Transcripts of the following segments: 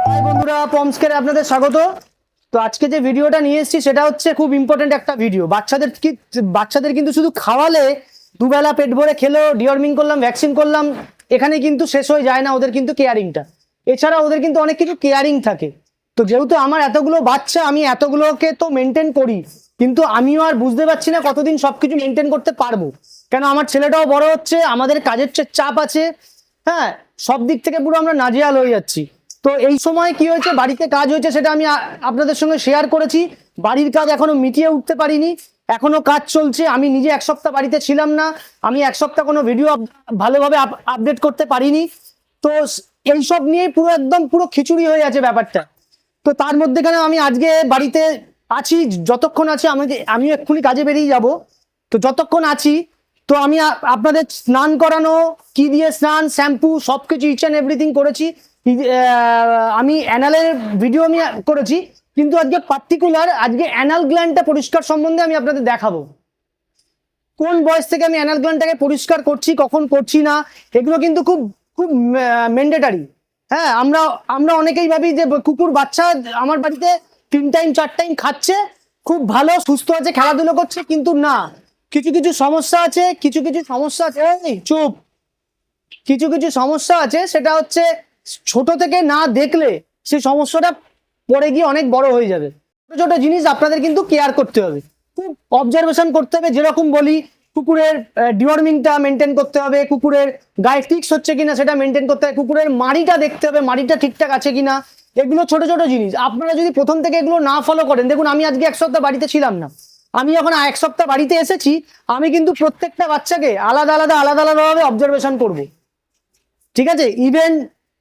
High বন্ধুরা, পমস্কেরে আপনাদের স্বাগত। তো আজকে যে ভিডিওটা নিয়ে এসেছি সেটা হচ্ছে খুব ইম্পর্টেন্ট একটা ভিডিও। বাচ্চাদের কিন্তু শুধু খাওয়ালে, দুবেলা পেট ভরে খেলো, ডিওর্মিং করলাম, ভ্যাকসিন করলাম, এখানে কিন্তু শেষ হয়ে যায় না ওদের কিন্তু কেয়ারিংটা। এছাড়া ওদের কিন্তু অনেক কিছু কেয়ারিং থাকে। তো যেহেতু আমার এতগুলো বাচ্চা, আমি এতগুলোকে তো মেনটেন করি, কিন্তু আমিও আর বুঝতে পারছি না কতদিন সবকিছু মেনটেন করতে পারবো। কেন আমার ছেলেটাও বড় হচ্ছে, আমাদের কাজের চাপ আছে, হ্যাঁ, সব দিক থেকে পুরো আমরা নাজেহাল হয়ে যাচ্ছি। তো এই সময় কি হয়েছে, বাড়িতে কাজ হয়েছে সেটা আমি আপনাদের সঙ্গে শেয়ার করেছি। বাড়ির কাজ এখনো মিটিয়ে উঠতে পারিনি, এখনো কাজ চলছে। আমি নিজে এক সপ্তাহ বাড়িতে ছিলাম না, আমি এক সপ্তাহ কোনো ভিডিও ভালোভাবে আপডেট করতে পারিনি। তো এইসব নিয়ে পুরো খিচুড়ি হয়ে আছে ব্যাপারটা। তো তার মধ্যেখানে আমি আজকে বাড়িতে আছি, যতক্ষণ আছি আমি এক্ষুনি কাজে বেরিয়ে যাব। তো যতক্ষণ আছি, তো আমি আপনাদের স্নান করানো, কি দিয়ে স্নান, শ্যাম্পু, সবকিছু ইচ অ্যান্ড এভরিথিং করেছি। আমি অ্যানালের ভিডিও আমি করেছি, কিন্তু আজকে পার্টিকুলার আজকে অ্যানাল গ্ল্যান্ডটা পরিষ্কার সম্বন্ধে আমি আপনাদের দেখাবো। কোন বয়স থেকে আমি অ্যানাল গ্ল্যান্ডটাকে পরিষ্কার করছি, কখন করছি না, এগুলো কিন্তু খুব খুব ম্যান্ডেটারি। হ্যাঁ, আমরা অনেকেই ভাবি যে কুকুর বাচ্চা আমার বাড়িতে 3 টাইম 4 টাইম খাচ্ছে, খুব ভালো সুস্থ আছে, খেলাধুলো করছে, কিন্তু না, কিছু কিছু সমস্যা আছে, কিছু কিছু সমস্যা আছে। এই চুপ, কিছু কিছু সমস্যা আছে, সেটা হচ্ছে ছোট থেকে না দেখলে সেই সমস্যাটা পরে গিয়ে অনেক বড় হয়ে যাবে। ছোট ছোট জিনিস আপনাদের কিন্তু কেয়ার করতে হবে, খুব অবজারভেশন করতে হবে। যেরকম বলি, কুকুরের ডিওয়ার্মিংটা মেনটেন করতে হবে, কুকুরের গায়ে টিক্স হচ্ছে কিনা সেটা মেনটেন করতে হবে, কুকুরের মাড়িটা দেখতে হবে, মাড়িটা ঠিকঠাক আছে কিনা। এগুলো ছোট ছোট জিনিস, আপনারা যদি প্রথম থেকে এগুলো না ফলো করেন, দেখুন আমি আজকে এক সপ্তাহ বাড়িতে ছিলাম না, আমি যখন এক সপ্তাহ বাড়িতে এসেছি, আমি কিন্তু প্রত্যেকটা বাচ্চাকে আলাদা আলাদাভাবে অবজারভেশন করবো। ঠিক আছে, ইভেন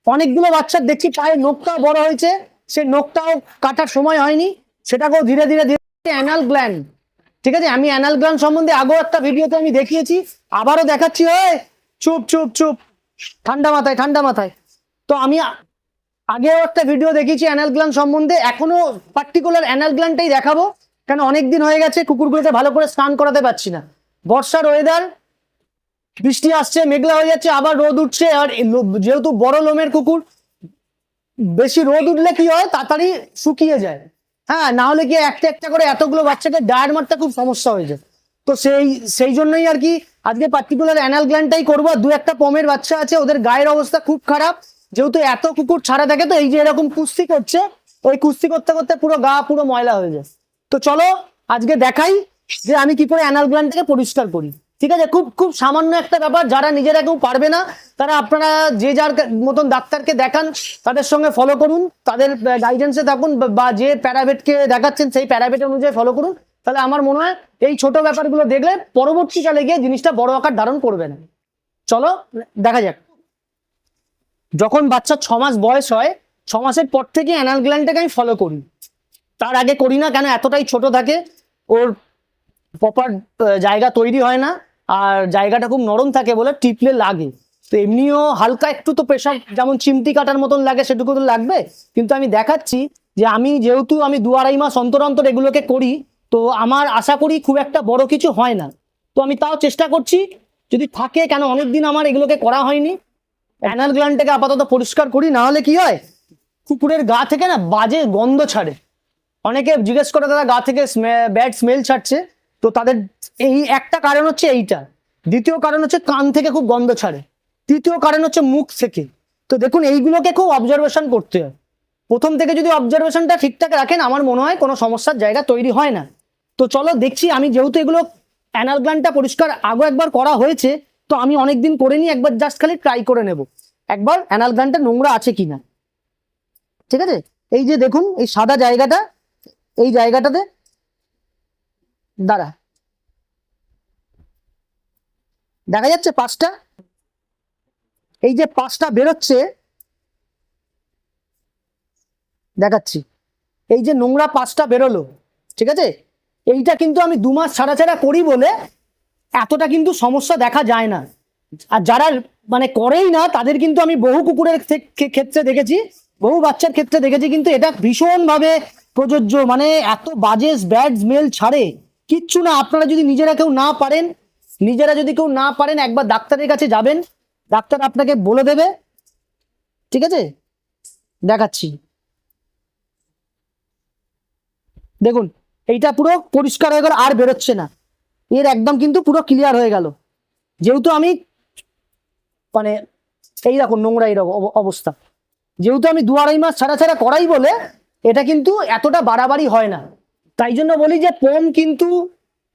অনেকগুলো বাচ্চার দেখছি পায়ে নখটাও বড় হয়েছে, সে নখটাও কাটার সময় হয়নি, সেটাকেও ধীরে ধীরে অ্যানাল গ্ল্যান্ড। ঠিক আছে, আমি অ্যানাল গ্ল্যান্ড সম্বন্ধে আগেও একটা ভিডিওতে আমি দেখিয়েছি, আবারও দেখাচ্ছি। ওই চুপ চুপ চুপ, ঠান্ডা মাথায়। তো আমি আগেও একটা ভিডিও দেখিয়েছি অ্যানাল গ্ল্যান্ড সম্বন্ধে, এখনো পার্টিকুলার অ্যানাল গ্ল্যান্ডটাই দেখাবো। কেন অনেকদিন হয়ে গেছে কুকুরগুলোতে ভালো করে স্নান করাতে পারছি না। বর্ষার ওয়েদার, বৃষ্টি আসছে, মেঘলা হয়ে যাচ্ছে, আবার রোদ উঠছে। আর যেহেতু বড় লোমের কুকুর, বেশি রোদ উঠলে কি হয়, তাড়াতাড়ি শুকিয়ে যায়। হ্যাঁ, না হলে কি একটা একটা করে এতগুলো বাচ্চাকে ডায়েট মারতে খুব সমস্যা হয়ে যায়। তো সেই জন্যই আর কি আজকে পার্টিকুলার অ্যানাল গ্ল্যান্ডটাই করবো। দু একটা পমের বাচ্চা আছে, ওদের গায়ের অবস্থা খুব খারাপ, যেহেতু এত কুকুর ছাড়া থাকে। তো এই যে এরকম কুস্তি করছে, ওই কুস্তি করতে করতে পুরো গা পুরো ময়লা হয়ে যায়। তো চলো আজকে দেখাই যে আমি কি করে অ্যানাল গ্ল্যান্ডটাকে পরিষ্কার করি। ঠিক আছে, খুব খুব সামান্য একটা ব্যাপার, যারা নিজেরা কেউ পারবে না তারা আপনারা যে যার মতন ডাক্তারকে দেখান, তাদের সঙ্গে ফলো করুন, তাদের গাইডেন্সে থাকুন, বা যে প্যারাভেটকে দেখাচ্ছেন সেই প্যারাভেট অনুযায়ী ফলো করুন। তাহলে আমার মনে হয় এই ছোট ব্যাপারগুলো দেখলে পরবর্তীকালে গিয়ে জিনিসটা বড় আকার ধারণ করবে না। চলো দেখা যাক। যখন বাচ্চার 6 মাস বয়স হয়, 6 মাসের পর থেকে অ্যানাল গ্ল্যান্ডটাকে আমি ফলো করি, তার আগে করি না। কেন, এতটাই ছোট থাকে, ওর প্রপার জায়গা তৈরি হয় না, আর জায়গাটা খুব নরম থাকে বলে টিপলে লাগে। তো এমনিও হালকা একটু তো প্রেশার, যেমন চিমটি কাটার মতন লাগে, সেটুকু তো লাগবে। কিন্তু আমি দেখাচ্ছি যে যেহেতু আমি 2-2.5 মাস অন্তর অন্তর এগুলোকে করি, তো আমার আশা করি খুব একটা বড় কিছু হয় না। তো আমি তাও চেষ্টা করছি যদি থাকে, কেন অনেকদিন আমার এগুলোকে করা হয়নি। অ্যানাল গ্ল্যান্ডটাকে আপাতত পরিষ্কার করি, না হলে কি হয়, কুকুরের গা থেকে না বাজে গন্ধ ছাড়ে। অনেকে জিজ্ঞেস করে দাদা গা থেকে ব্যাড স্মেল ছাড়ছে, তো তাদের এই একটা কারণ হচ্ছে এইটা। দ্বিতীয় কারণ হচ্ছে কান থেকে খুব গন্ধ ছাড়ে। তৃতীয় কারণ হচ্ছে মুখ থেকে। তো দেখুন, এইগুলোকে খুব অবজারভেশন করতে হয়। প্রথম থেকে যদি অবজারভেশনটা ঠিকঠাক রাখেন, আমার মনে হয় কোনো সমস্যার জায়গা তৈরি হয় না। তো চলো দেখছি, আমি যেহেতু এগুলো অ্যানাল গ্ল্যান্ডটা পরিষ্কার আগে একবার করা হয়েছে, তো আমি অনেকদিন করে নিই, একবার জাস্ট খালি ট্রাই করে নেব একবার অ্যানাল গ্ল্যান্ডটা নোংরা আছে কিনা। ঠিক আছে, এই যে দেখুন এই সাদা জায়গাটা, এই জায়গাটাতে দাঁড়া দেখা যাচ্ছে পাঁচটা, এই যে পাঁচটা বেরোচ্ছে দেখাচ্ছি, এই যে নোংরা পাঁচটা বেরোলো। ঠিক আছে, এইটা কিন্তু আমি 2 মাস ছাড়া ছাড়া করি বলে এতটা কিন্তু সমস্যা দেখা যায় না। আর যারা মানে করেই না, তাদের কিন্তু আমি বহু কুকুরের ক্ষেত্রে দেখেছি, বহু বাচ্চার ক্ষেত্রে দেখেছি, কিন্তু এটা ভীষণভাবে প্রযোজ্য। মানে এত বাজে ব্যাড স্মেল ছাড়ে কিচ্ছু না। আপনারা যদি নিজেরা কেউ না পারেন, একবার ডাক্তারের কাছে যাবেন, ডাক্তার আপনাকে বলে দেবে, ঠিক আছে? দেখাচ্ছি, দেখুন এইটা পুরো পরিষ্কার হয়ে গেল, আর বেরোচ্ছে না, এর একদম কিন্তু পুরো ক্লিয়ার হয়ে গেল। যেহেতু আমি মানে এইরকম নোংরা এইরকম অবস্থা, যেহেতু আমি 2-2.5 মাস ছাড়া ছাড়া করাই বলে এটা কিন্তু এতটা বাড়াবাড়ি হয় না। তাই জন্য বলি যে পম কিন্তু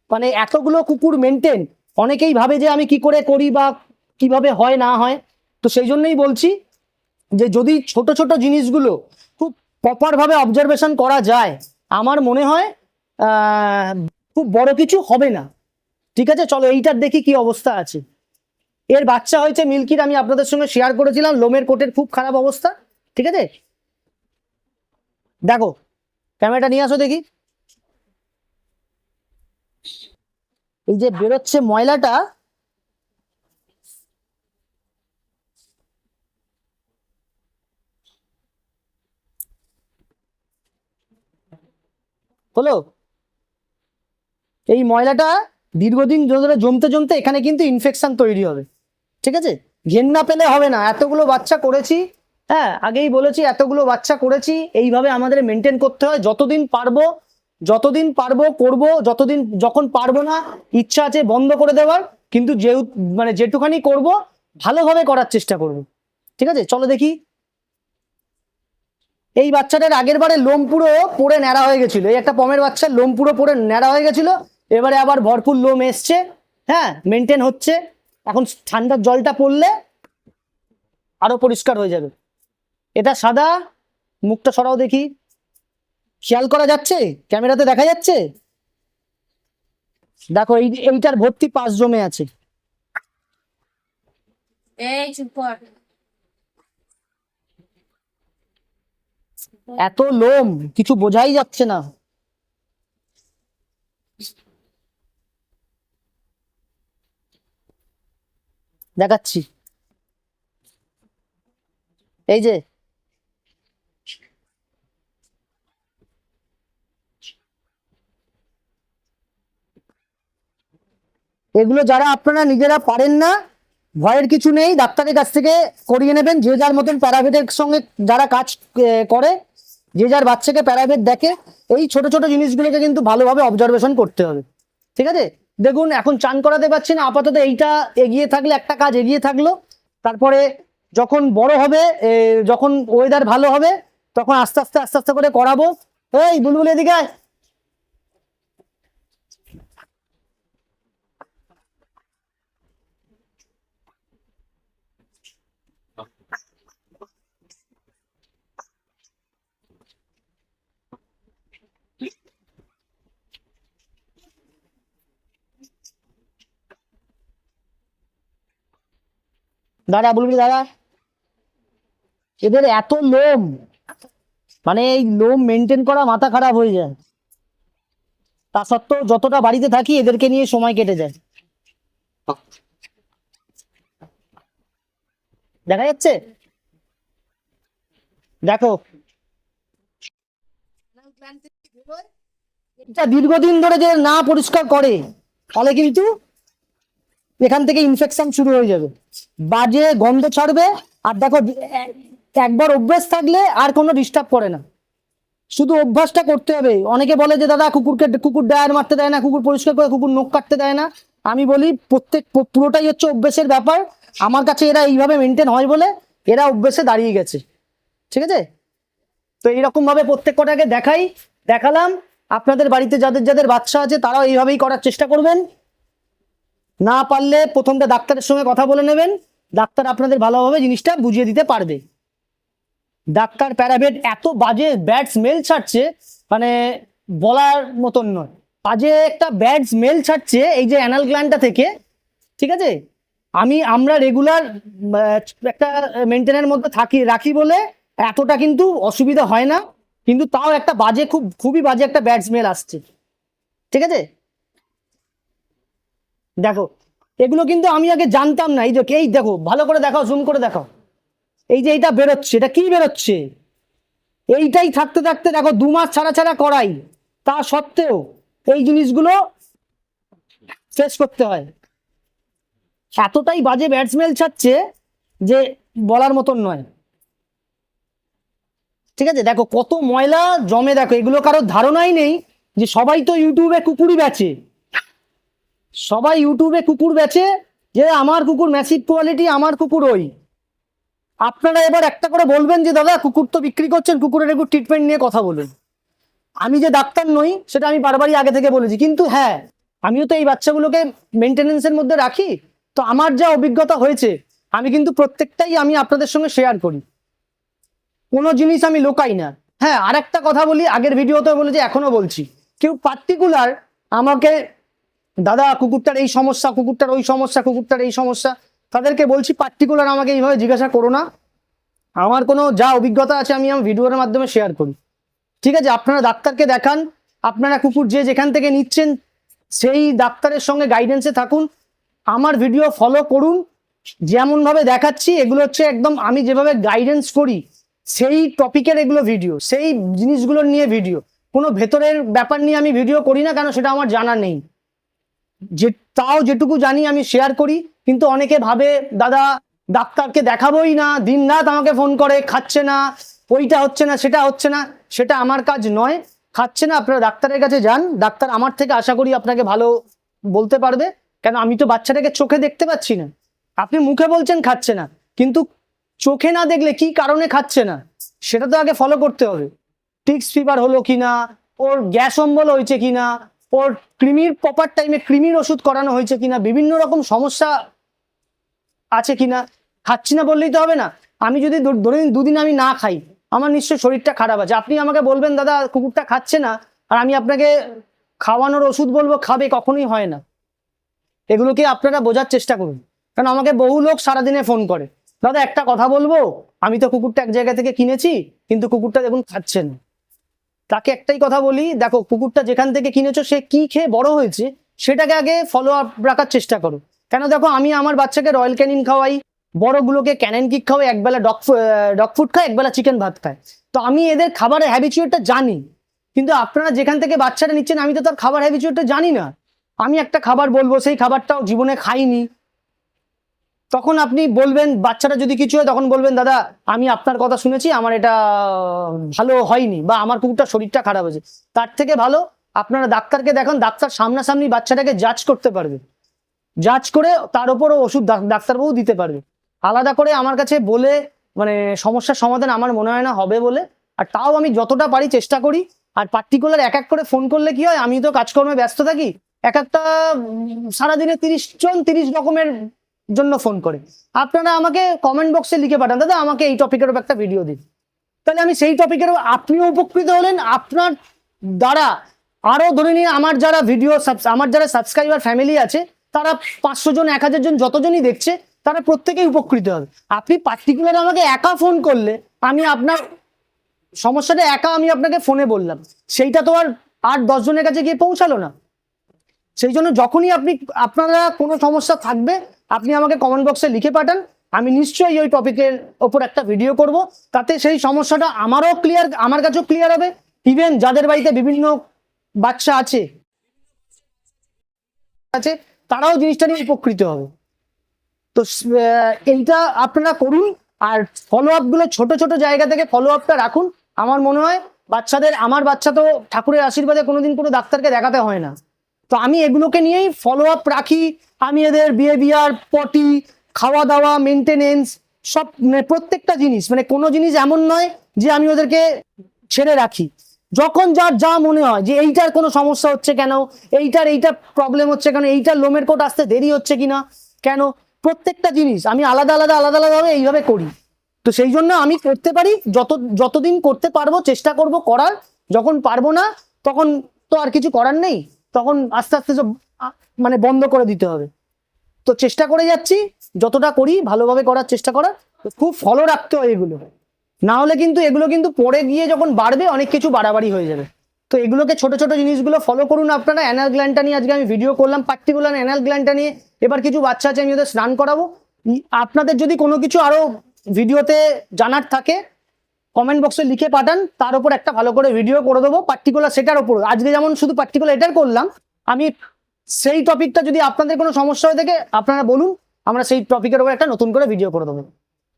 মানে এতগুলো কুকুর মেনটেন, অনেকেই ভাবে যে আমি কি করে করি বা কিভাবে হয় না হয়। তো সেই জন্যই বলছি যে যদি ছোট ছোট জিনিসগুলো খুব প্রপারভাবে অবজারভেশন করা যায়, আমার মনে হয় খুব বড় কিছু হবে না। ঠিক আছে, চলো এইটার দেখি কি অবস্থা আছে। এর বাচ্চা হয়েছে মিল্কির, আমি আপনাদের সঙ্গে শেয়ার করেছিলাম, লোমের কোটের খুব খারাপ অবস্থা। ঠিক আছে, দেখো ক্যামেরাটা নিয়ে আসো দেখি। এই যে বেরোচ্ছে ময়লাটা, হলো এই ময়লাটা দীর্ঘদিন ধরে জমতে জমতে এখানে কিন্তু ইনফেকশন তৈরি হবে। ঠিক আছে, ঘেন্না পেলে হবে না, এতগুলো বাচ্চা করেছি, হ্যাঁ আগেই বলেছি এতগুলো বাচ্চা করেছি, এইভাবে আমাদের মেনটেন করতে হয়। যতদিন পারবো করব, যতদিন যখন পারবো না ইচ্ছা আছে বন্ধ করে দেওয়ার, কিন্তু মানে যেটুখানি করব ভালোভাবে করার চেষ্টা করব। ঠিক আছে, চলো দেখি। এই বাচ্চাটার আগের বারে লোম পুরো পড়ে ন্যাড়া হয়ে গেছিল, এই একটা পমের বাচ্চার লোম পুরো পড়ে ন্যাড়া হয়ে গেছিল, এবারে আবার ভরপুর লোম এসছে, হ্যাঁ মেনটেন হচ্ছে। এখন ঠান্ডার জলটা পড়লে আরো পরিষ্কার হয়ে যাবে। এটা সাদা, মুখটা সরাও দেখি, খেয়াল করা যাচ্ছে, ক্যামেরাতে দেখা যাচ্ছে? দেখো এইটার ভর্তি পাশ জমে আছে। এত লোম কিছু বোঝাই যাচ্ছে না। দেখাচ্ছি, এই যে এগুলো যারা আপনারা নিজেরা পারেন না, ভয়ের কিছু নেই, ডাক্তারের কাছ থেকে করিয়ে নেবেন। যে যার মতন প্যারাভেটের সঙ্গে যারা কাজ করে, যে যার বাচ্চাকে প্যারাভেট দেখে, এই ছোট ছোট জিনিসগুলোকে কিন্তু ভালোভাবে অবজারভেশন করতে হবে। ঠিক আছে, দেখুন এখন চান করাতে পারছি না আপাতত, এইটা এগিয়ে থাকলে একটা কাজ এগিয়ে থাকলো, তারপরে যখন বড় হবে, যখন ওয়েদার ভালো হবে তখন আস্তে আস্তে আস্তে আস্তে করে করাবো। এই বুলবুল এদিকে আয়। দাদা বুলবুল দাদা, এদের এত লোম, মানে এই লোম মেনটেন করা মাথা খারাপ হয়ে যায়। তা সত্ত্বেও যতটা বাড়িতে থাকি এদেরকে নিয়ে সময় কেটে যায়। দেখা যাচ্ছে, দেখো এটা দীর্ঘদিন ধরে যে না পরিষ্কার করে, ফলে কিন্তু এখান থেকে ইনফেকশন শুরু হয়ে যাবে, বাজে গন্ধ ছাড়বে। আর দেখো একবার অভ্যেস থাকলে আর কোনো ডিস্টার্ব করে না, শুধু অভ্যাসটা করতে হবে। অনেকে বলে যে দাদা কুকুর ডায়ার মারতে দেয় না, কুকুর পরিষ্কার করে, কুকুর নখ কাটতে দেয় না। আমি বলি পুরোটাই হচ্ছে অভ্যেসের ব্যাপার। আমার কাছে এরা এইভাবে মেনটেন হয় বলে এরা অভ্যেসে দাঁড়িয়ে গেছে। ঠিক আছে, তো এইরকম ভাবে প্রত্যেক কটাকে দেখালাম। আপনাদের বাড়িতে যাদের যাদের বাচ্চা আছে তারাও এইভাবেই করার চেষ্টা করবেন। না পারলে প্রথমটা ডাক্তারের সঙ্গে কথা বলে নেবেন, ডাক্তার আপনাদের ভালোভাবে জিনিসটা বুঝিয়ে দিতে পারবে। ডাক্তার প্যারাভেট এত বাজে ব্যাড স্মেল ছাড়ছে, মানে বলার মতন নয়, বাজে একটা ব্যাড স্মেল ছাড়ছে এই যে অ্যানাল গ্ল্যান্ডটা থেকে। ঠিক আছে, আমরা রেগুলার একটা মেনটেনের মধ্যে রাখি বলে এতটা কিন্তু অসুবিধা হয় না, কিন্তু তাও একটা বাজে খুবই বাজে একটা ব্যাড স্মেল আসছে। ঠিক আছে, দেখো এগুলো কিন্তু আমি আগে জানতাম না। এই দেখো ভালো করে দেখাও, জুম করে দেখাও, এই যে এইটা বেরোচ্ছে, এটা কি বেরোচ্ছে? এইটাই থাকতে থাকতে দেখো 2 মাস ছাড়া ছাড়া করাই, তা সত্ত্বেও এই জিনিসগুলো ফেস করতে হয়। এতটাই বাজে ব্যাড স্মেল ছাড়ছে, যে বলার মতন নয়। ঠিক আছে, দেখো কত ময়লা জমে, দেখো এগুলো কারোর ধারণাই নেই যে সবাই তো ইউটিউবে কুকুরই বেচে, সবাই ইউটিউবে কুকুর বেচে যে আমার কুকুর ম্যাসিভ কোয়ালিটি, আমার কুকুর ওই। আপনারা এবার একটা করে বলবেন যে দাদা কুকুর তো বিক্রি করছেন, কুকুরের একটু ট্রিটমেন্ট নিয়ে কথা বলুন। আমি যে ডাক্তার নই সেটা আমি বারবারই আগে থেকে বলেছি, কিন্তু হ্যাঁ আমিও তো এই বাচ্চাগুলোকে মেনটেনেন্সের মধ্যে রাখি, তো আমার যা অভিজ্ঞতা হয়েছে আমি কিন্তু প্রত্যেকটাই আমি আপনাদের সঙ্গে শেয়ার করি, কোনো জিনিস আমি লোকাই না। হ্যাঁ, আর একটা কথা বলি, আগের ভিডিওতে বলেছি এখনো বলছি, কেউ পার্টিকুলার আমাকে দাদা কুকুরটার এই সমস্যা, কুকুরটার ওই সমস্যা, কুকুরটার এই সমস্যা, তাদেরকে বলছি পার্টিকুলার আমাকে এইভাবে জিজ্ঞাসা করো না। আমার কোনো যা অভিজ্ঞতা আছে আমি আমার ভিডিওর মাধ্যমে শেয়ার করি। ঠিক আছে, আপনারা ডাক্তারকে দেখান, আপনারা কুকুর যে যেখান থেকে নিচ্ছেন সেই ডাক্তারের সঙ্গে গাইডেন্সে থাকুন, আমার ভিডিও ফলো করুন। যেমনভাবে দেখাচ্ছি এগুলো হচ্ছে একদম আমি যেভাবে গাইডেন্স করি সেই টপিকের এগুলো ভিডিও, সেই জিনিসগুলোর নিয়ে ভিডিও, কোনো ভেতরের ব্যাপার নিয়ে আমি ভিডিও করি না, কেন সেটা আমার জানা নেই। যে তাও যেটুকু জানি আমি শেয়ার করি। কিন্তু অনেকে ভাবে দাদা ডাক্তারকে দেখাবোই না, দিন রাত আমাকে ফোন করে, খাচ্ছে না, ওইটা হচ্ছে না, সেটা হচ্ছে না, সেটা আমার কাজ নয়। খাচ্ছে না আপনারা ডাক্তারের কাছে যান, ডাক্তার আমার থেকে আশা করি আপনাকে ভালো বলতে পারবে, কেন আমি তো বাচ্চাটাকে চোখে দেখতে পাচ্ছি না। আপনি মুখে বলছেন খাচ্ছে না, কিন্তু চোখে না দেখলে কি কারণে খাচ্ছে না সেটা তো আগে ফলো করতে হবে। টিক্স ফিভার হলো কিনা, ওর গ্যাস অম্বল হয়েছে কিনা, ওর কৃমির প্রপার টাইমে কৃমির ওষুধ করানো হয়েছে কিনা, বিভিন্ন রকম সমস্যা আছে কিনা। খাচ্ছি না বললেই তো হবে না। আমি যদি ধরে নিন দুদিন আমি না খাই, আমার নিশ্চয়ই শরীরটা খারাপ আছে। আপনি আমাকে বলবেন দাদা কুকুরটা খাচ্ছে না, আর আমি আপনাকে খাওয়ানোর ওষুধ বলবো খাবে, কখনোই হয় না। এগুলোকে আপনারা বোঝার চেষ্টা করুন, কারণ আমাকে বহু লোক সারাদিনে ফোন করে, দাদা একটা কথা বলবো, আমি তো কুকুরটা এক জায়গা থেকে কিনেছি কিন্তু কুকুরটা দেখুন খাচ্ছে না। তাকে একটাই কথা বলি, দেখো কুকুরটা যেখান থেকে কিনেছো সে কি খেয়ে বড় হয়েছে সেটাকে আগে ফলো আপ রাখার চেষ্টা করো। কেন দেখো আমি আমার বাচ্চাকে রয়্যাল ক্যানিন খাওয়াই, বড়গুলোকে ক্যানেন কিক খাওয়াই, একবেলা ডগ ফুড খায়, একবেলা চিকেন ভাত খায়, তো আমি এদের খাবারের হ্যাবিচুয়েটটা জানি। কিন্তু আপনারা যেখান থেকে বাচ্চাটা নিচ্ছেন আমি তো তার খাবার হ্যাবিচুয়েটটা জানি না। আমি একটা খাবার বলবো, সেই খাবারটাও জীবনে খাইনি, তখন আপনি বলবেন, বাচ্চাটা যদি কিছু হয় তখন বলবেন দাদা আমি আপনার কথা শুনেছি, আমার এটা ভালো হয়নি, বা আমার কুকুরটার শরীরটা খারাপ হয়েছে। তার থেকে ভালো আপনারা ডাক্তারকে দেখান, ডাক্তার সামনাসামনি বাচ্চাটাকে জাজ করতে পারবে, জাজ করে তার উপরও ওষুধ ডাক্তারবাবু দিতে পারবে। আলাদা করে আমার কাছে বলে মানে সমস্যার সমাধান আমার মনে হয় না হবে বলে। আর তাও আমি যতটা পারি চেষ্টা করি। আর পার্টিকুলার এক এক করে ফোন করলে কি হয়, আমি তো কাজকর্মে ব্যস্ত থাকি, এক একটা সারাদিনে 30 জন 30 রকমের জন্য ফোন করে। আপনারা আমাকে কমেন্ট বক্সে লিখে পাঠান, দাদা আমাকে এই টপিকের উপর একটা ভিডিও দিন, তাহলে আমি সেই টপিকের আপনিও উপকৃত হলেন, আপনার দ্বারা আরো ধরে নিয়ে আমার যারা আমার যারা সাবস্ক্রাইবার ফ্যামিলি আছে তারা 500 জন 1000 জন যতজনই দেখছে তারা প্রত্যেকেই উপকৃত হবে। আপনি পার্টিকুলার আমাকে একা ফোন করলে আমি আপনার সমস্যাটা একা আমি আপনাকে ফোনে বললাম, সেইটা তো আর 8-10 জনের কাছে গিয়ে পৌঁছালো না। সেই জন্য যখনই আপনারা কোনো সমস্যা থাকবে আপনি আমাকে কমেন্ট বক্সে লিখে পাঠান, আমি নিশ্চয়ই ওই টপিকের ওপর একটা ভিডিও করব, তাতে সেই সমস্যাটা আমারও ক্লিয়ার, আমার কাছেও ক্লিয়ার হবে, ইভেন যাদের বাড়িতে বিভিন্ন বাচ্চা আছে তারাও জিনিসটা নিয়ে উপকৃত হবে। তো এইটা আপনারা করুন, আর ফলো আপগুলো ছোট ছোট জায়গা থেকে ফলো আপটা রাখুন। আমার মনে হয় আমার বাচ্চা তো ঠাকুরের আশীর্বাদে কোনোদিন কোনো ডাক্তারকে দেখাতে হয় না, তো আমি এগুলোকে নিয়েই ফলো আপ রাখি। আমি এদের বিহেভিয়ার, পটি, খাওয়া দাওয়া, মেনটেনেন্স সব প্রত্যেকটা জিনিস, মানে কোনো জিনিস এমন নয় যে আমি ওদেরকে ছেড়ে রাখি। যখন যার যা মনে হয় যে এইটার কোনো সমস্যা হচ্ছে কেন, এইটা প্রবলেম হচ্ছে কেন, এইটার লোমের কোট আসতে দেরি হচ্ছে কিনা কেন, প্রত্যেকটা জিনিস আমি আলাদা আলাদাভাবে এইভাবে করি। তো সেই জন্য আমি করতে পারি, যতদিন করতে পারবো চেষ্টা করব করার, যখন পারবো না তখন তো আর কিছু করার নেই, তখন আস্তে আস্তে সব মানে বন্ধ করে দিতে হবে। তো চেষ্টা করে যাচ্ছি, যতটা করি ভালোভাবে করার চেষ্টা করার, খুব ফলো রাখতে হয় এগুলো, না হলে কিন্তু এগুলো কিন্তু পরে গিয়ে যখন বাড়বে অনেক কিছু বাড়াবাড়ি হয়ে যাবে। তো এগুলোকে ছোট ছোট জিনিসগুলো ফলো করুন আপনারা। অ্যানাল গ্ল্যান্ডটা নিয়ে আজকে আমি ভিডিও করলাম, পার্টিকুলার অ্যানাল গ্ল্যান্ডটা নিয়ে। এবার কিছু বাচ্চা আছে আমি ওদের স্নান করাবো। আপনাদের যদি কোনো কিছু আরো ভিডিওতে জানার থাকে কমেন্ট বক্সে লিখে পাঠান, তার উপর একটা ভালো করে ভিডিও করে দেবো পার্টিকুলার সেটার উপর। আজকে যেমন শুধু পার্টিকুলার এটার করলাম, আমি সেই টপিকটা যদি আপনাদের কোনো সমস্যা হয়ে থাকে আপনারা বলুন, আমরা সেই টপিকের উপর একটা নতুন করে ভিডিও করে দেবো।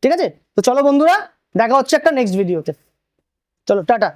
ঠিক আছে? তো চলো বন্ধুরা, দেখা হচ্ছে একটা নেক্সট ভিডিওতে। চলো টাটা।